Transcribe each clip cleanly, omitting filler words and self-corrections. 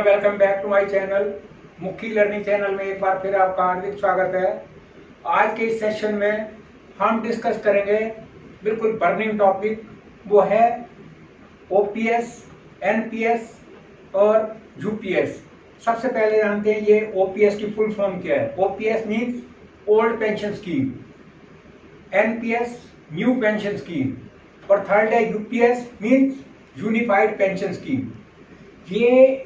Hello, welcome back to my channel Mukhi learning channel में एक बार फिर आपका हार्दिक स्वागत है। आज के इस सेशन में हम डिस्कस करेंगे बिल्कुल बर्निंग टॉपिक, वो है ओपीएस, एनपीएस और यूपीएस। सबसे पहले जानते हैं ये ओपीएस की फुल फॉर्म क्या है। OPS means old pension scheme, NPS new pension scheme और थर्ड है UPS means unified pension scheme. ये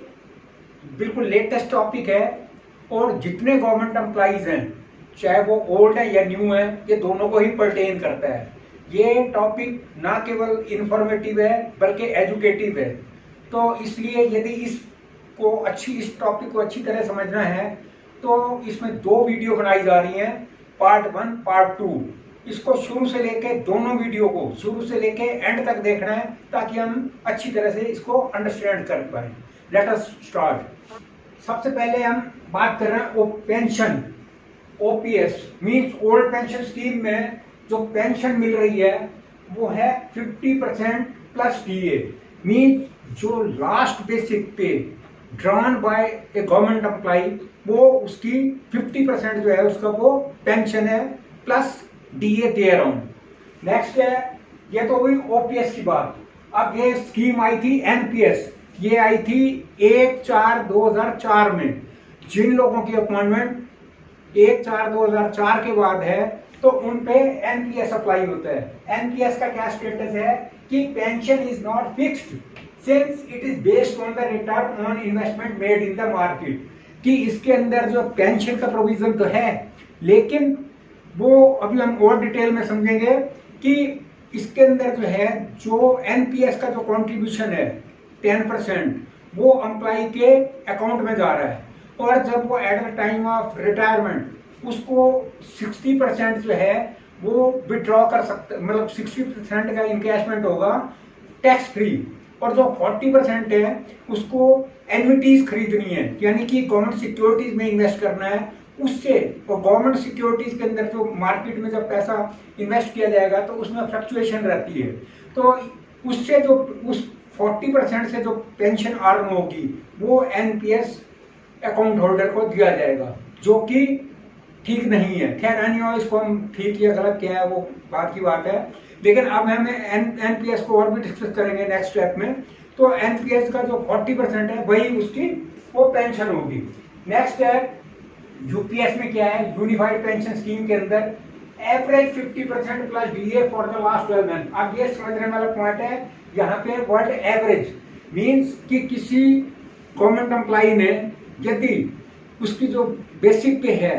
बिल्कुल लेटेस्ट टॉपिक है और जितने गवर्नमेंट एम्प्लॉइज हैं, चाहे वो ओल्ड है या न्यू है, ये दोनों को ही पर्टेन करता है। ये टॉपिक ना केवल इंफॉर्मेटिव है बल्कि एजुकेटिव है। तो इसलिए यदि इस टॉपिक को अच्छी तरह समझना है तो इसमें 2 वीडियो बनाई जा रही हैं, पार्ट 1 पार्ट 2। इसको शुरू से लेके दोनों वीडियो को शुरू से लेके एंड तक देखना है ताकि हम अच्छी तरह से इसको अंडरस्टैंड कर पाए। Let us start. सबसे पहले हम बात कर रहे हैं pension. OPS means old pension scheme में जो पेंशन मिल रही है वो है 50% प्लस डीए, मींस जो last basic pay drawn by a government employee, वो उसकी 50% जो है उसका वो पेंशन है plus DA there on. Next है, ये तो हुई ओपीएस की बात। अब ये स्कीम आई थी एनपीएस, ये आई थी 1/4/2004 में। जिन लोगों की अपॉइंटमेंट 1/4/2004 के बाद है तो उन पे एनपीएस अप्लाई होता है। एनपीएस का क्या स्टेटस है कि pension is not fixed since it is based on the return on investment made in the market. कि इसके अंदर जो पेंशन का प्रोविजन तो है, लेकिन वो अभी हम और डिटेल में समझेंगे कि इसके अंदर जो है जो एनपीएस का जो कंट्रीब्यूशन है 10%, वो एम्प्लॉय के अकाउंट में जा रहा है। और जब वो at the time of retirement उसको 60% जो है वो विड्रॉ कर सकते, मतलब 60% का इनकैशमेंट होगा टैक्स फ्री। और जो 40% है उसको एन्युटीज खरीदनी है, यानी कि गवर्नमेंट सिक्योरिटीज में इन्वेस्ट करना है। उससे तो गवर्नमेंट सिक्योरिटीज के अंदर जो मार्केट में जब पैसा इन्वेस्ट किया जाएगा तो उसमें फ्लक्चुएशन रहती है, तो उससे जो उस 40% से जो पेंशन अर्न होगी वो एनपीएस अकाउंट होल्डर को दिया जाएगा, जो कि ठीक नहीं है। खैर एनीवे, इसको हम ठीक या गलत क्या है वो बात की बात है, लेकिन अब हम एनपीएस को और भी डिस्कस करेंगे नेक्स्ट स्टेप में। तो एनपीएस का जो 40% है वही उसकी वो पेंशन होगी। नेक्स्ट है यूपीएस में क्या है, यूनिफाइड पेंशन स्कीम के अंदर average 50% plus DA for the last 12 month. अब ये समझने वाला पॉइंट है यहाँ पे, वर्ड एवरेज मींस कि किसी गवर्नमेंट एम्प्लॉय ने यदि उसकी जो बेसिक पे है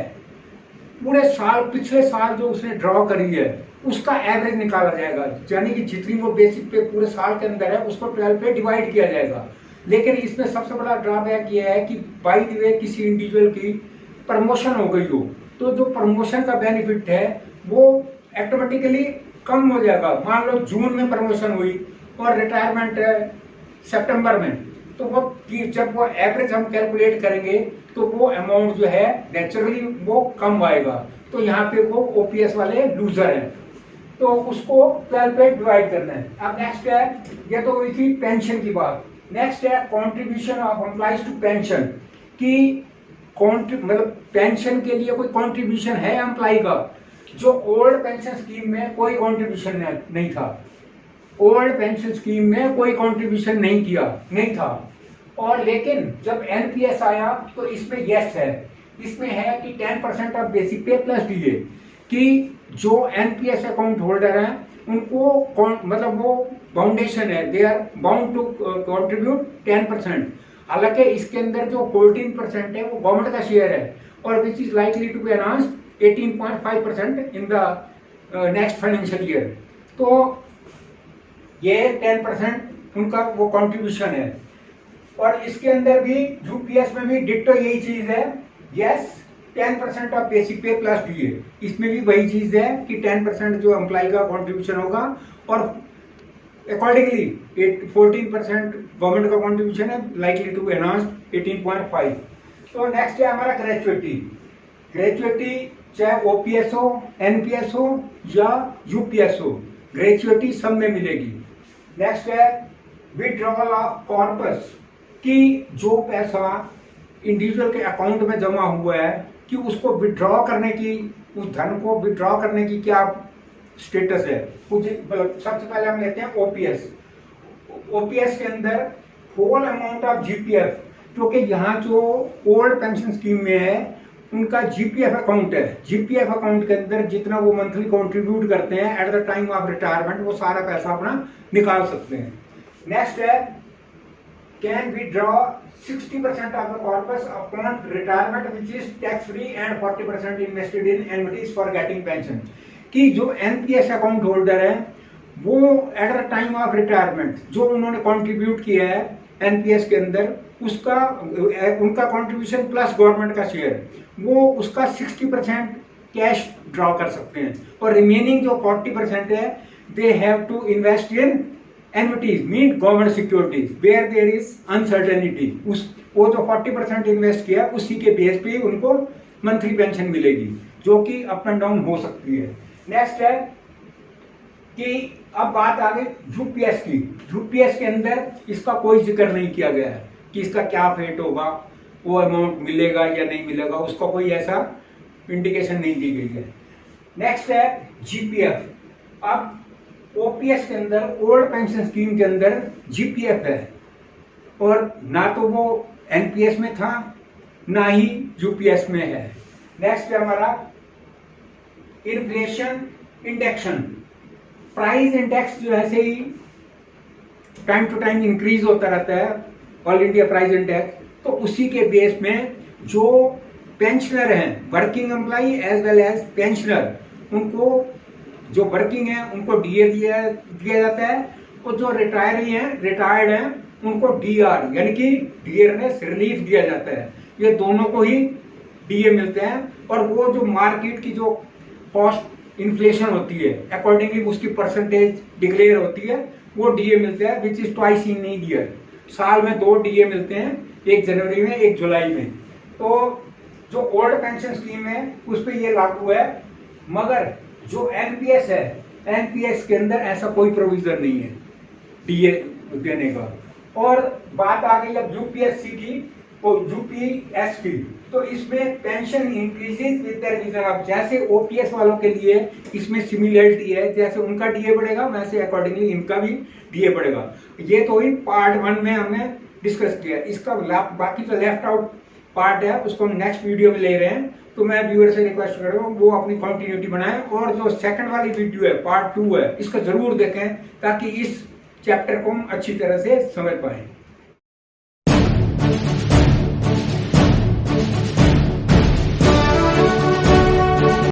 पूरे साल, पिछले साल जो उसने ड्रॉ करी है उसका एवरेज निकाला जाएगा, यानी कि जितनी वो बेसिक पे पूरे साल के अंदर है उसको 12 पे डिवाइड किया जाएगा। लेकिन इसमें सबसे बड़ा ड्रॉबैक ये है कि बाय द वे किसी इंडिविजुअल की प्रमोशन हो गई हो तो जो प्रमोशन का बेनिफिट है वो ऑटोमेटिकली कम हो जाएगा। मान लो जून में प्रमोशन हुई और रिटायरमेंट है सितंबर में, तो वो जब वो एवरेज हम कैलकुलेट करेंगे तो वो अमाउंट जो है नेचुरली वो कम आएगा। तो यहाँ पे वो ओपीएस वाले लूजर हैं, तो उसको 12 पे डिवाइड करना है। अब नेक्स्ट है, ये तो हुई थी पेंशन की बात। नेक्स्ट है contribution of employees to pension, कि मतलब पेंशन के लिए कोई कंट्रीब्यूशन है एम्प्लॉय का। जो ओल्ड पेंशन स्कीम में कोई कंट्रीब्यूशन नहीं था, ओल्ड पेंशन स्कीम में कोई कंट्रीब्यूशन नहीं था। और लेकिन जब एनपीएस आया तो इसमें यस है, इसमें है कि 10% ऑफ बेसिक पे प्लस डीए, कि जो एनपीएस अकाउंट होल्डर हैं उनको मतलब वो फाउंडेशन है, they are bound to contribute 10%। हालांकि इसके अंदर जो 14% है वो गवर्नमेंट का शेयर है और which is likely to be announced 18.5% in the next financial year. तो ये 10% उनका वो कंट्रीब्यूशन है। और इसके अंदर भी यूपीएस में भी डिट्टो यही चीज है, यस 10% ऑफ बेसिक पे प्लस डीए। इसमें भी वही चीज है कि 10% जो एम्प्लॉय का कंट्रीब्यूशन होगा और अकॉर्डिंगली 14% गवर्नमेंट का कंट्रीब्यूशन है, लाइकली टू बी अनाउंस्ड 18.5। तो नेक्स्ट है हमारा ग्रेचुइटी। ग्रेचुइटी चाहे ओपीएस हो, एनपीएस हो या यूपीएस हो, ग्रेचुइटी सब में मिलेगी। नेक्स्ट है विड्रॉवल ऑफ कॉर्पस, कि जो पैसा इंडिविजुअल के अकाउंट में जमा हुआ है कि उसको विड्रॉ करने की, उस धन को विड्रॉ करने की क्या स्टेटस है। सबसे पहले हम लेते हैं ओपीएस। ओपीएस के अंदर होल अमाउंट ऑफ जीपीएफ, क्योंकि यहाँ जो ओल्ड पेंशन स्कीम में है उनका जीपीएफ अकाउंट है। जीपीएफ अकाउंट के अंदर जितना वो मंथली कंट्रीब्यूट करते हैं at the time of retirement, वो सारा पैसा अपना निकाल सकते हैं। नेक्स्ट है can withdraw 60% of the corpus upon retirement which is tax free and 40% invested in annuities for getting pension. कि जो एनपीएस अकाउंट होल्डर है वो at the time of retirement जो उन्होंने कंट्रीब्यूट किया है एनपीएस के अंदर, उसका उनका कंट्रीब्यूशन प्लस गवर्नमेंट का शेयर, वो उसका 60% कैश ड्रॉ कर सकते हैं, और रिमेनिंग जो 40% है they have to invest in annuities mean government securities where there is uncertainty. वो जो 40% इन्वेस्ट किया उसी के बेस पे उनको मंथली पेंशन मिलेगी, जो कि अप एंड डाउन हो सकती है। नेक्स्ट है कि अब बात आ गई यूपीएस की। यूपीएस के अंदर इसका कोई जिक्र नहीं किया गया है कि इसका क्या फेट होगा, वो अमाउंट मिलेगा या नहीं मिलेगा, उसका कोई ऐसा इंडिकेशन नहीं दी गई है। नेक्स्ट है जीपीएफ। अब ओपीएस के अंदर ओल्ड पेंशन स्कीम के अंदर जीपीएफ है, और ना तो वो एनपीएस में था ना ही यूपीएस में है। नेक्स्ट है हमारा इन्फ्लेशन इंडेक्शन। प्राइस इंडेक्स जो ऐसे ही टाइम टू टाइम इंक्रीज होता रहता है, ऑल इंडिया प्राइस इंडेक्स, तो उसी के बेस में जो पेंशनर हैं, working employee as well as pensioner, उनको जो वर्किंग है उनको डीए दिया जाता है, और जो रिटायर्ड हैं उनको डीआर यानी कि डियरनेस रिलीफ दिया जाता है। ये दोनों को ही डीए मिलते हैं, और वो जो मार्केट की जो कॉस्ट इन्फ्लेशन होती है अकॉर्डिंगली उसकी परसेंटेज डिक्लेयर होती है, वो डीए मिलते हैं which is twice in year. साल में 2 डीए मिलते हैं, 1 जनवरी में 1 जुलाई में। तो जो ओल्ड पेंशन स्कीम है उस पर ये लागू है, मगर जो एनपीएस है एनपीएस के अंदर ऐसा कोई प्रोविजन नहीं है डीए देने का। और बात आ गई अब यूपीएससी की और यूपीएस की, तो इसमें pension increases with the revision of, जैसे ओपीएस वालों के लिए इसमें सिमिलरिटी है, जैसे उनका डीए बढ़ेगा वैसे अकॉर्डिंगली इनका भी डीए बढ़ेगा। ये तो ही पार्ट 1 में हमने डिस्कस किया। इसका बाकी जो लेफ्ट आउट पार्ट है उसको हम नेक्स्ट वीडियो में ले रहे हैं, तो मैं व्यूअर से रिक्वेस्ट कर रहा हूँ वो अपनी कंटिन्यूटी बनाएं, और जो सेकंड वाली वीडियो है पार्ट 2 है इसको जरूर देखें ताकि इस चैप्टर को हम अच्छी तरह से समझ पाएं।